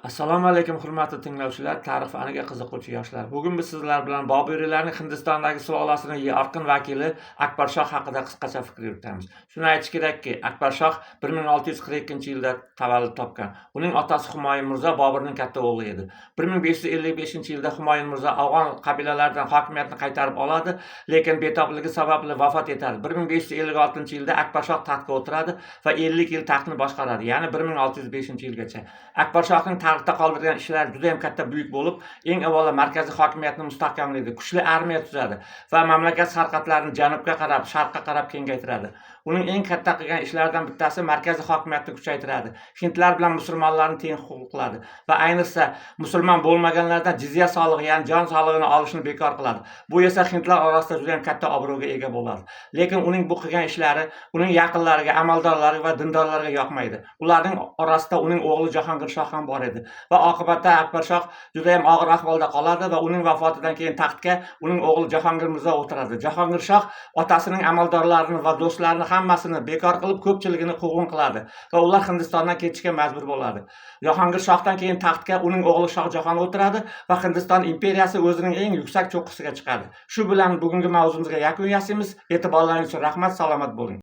Assalomu alaykum hurmatli tinglovchilar, tarix faniga qiziquvchi yoshlar. Bugun biz sizlar bilan Bobiylarning Hindistondagi sulolasining yorqin vakili Akbarshoh haqida qisqacha fikr yuritamiz. Shuni aytish kerakki, Akbarshoh 1642-yilda tavallud topgan. Uning otasi Humoyun Mirzo Boburning katta o'g'li edi. 1555-yilda Humoyun Mirzo afg'on qabilalaridan hokimiyatni qaytarib oladi, lekin betobligi sababli vafot etadi. 1556-yilda Akbarshoh taxtga o'tiradi va 50 yil taxtni boshqaradi, ya'ni 1605-yilgacha. Akbarshohning tarixda qoldirgan ishlari juda ham katta buyuk bo'lib, eng avvalo markaziy hokimiyatni mustahkamlaydi, kuchli armiya tuzadi va mamlakat sarhadlarini janubga qarab, sharqqa qarab kengaytiradi. Uning eng katta qilgan ishlaridan bittasi markaziy hokimiyatni kuchaytiradi. Hindlar bilan musulmonlarni teng huquq qiladi va ayniqsa musulmon bo'lmaganlardan jizya solig'i, ya'ni jon solig'ini olishni bekor qiladi. Bu esa hindlar orasida juda ham katta obro'ga ega bo'ladi. Lekin uning bu qilgan ishlari uning yaqinlariga, amaldorlariga va dindorlarga yoqmaydi. Ularning orasida uning o'g'li Jahongir Shoh ham bor edi. Va oqibatda Akbarshoh juda ham og'ir ahvolda qoladi va uning vafotidan keyin taxtga uning o'g'li Jahongir Mirzo o'tiradi. Jahongir Shoh otasining amaldorlarini va do'stlarini hammasini bekor qilib, ko'pchiligini quvg'in qiladi va ular Hindistondan ketishga majbur bo'ladi. Jahongir Shohdan keyin taxtga uning o'g'li Shoh Jahon o'tiradi va Hindiston imperiyasi o'zining eng yuksak cho'qqisiga chiqadi. Shu bilan bugungi mavzumizga yakun yasaymiz. E'tiborlaringiz uchun rahmat, salomat bo'ling.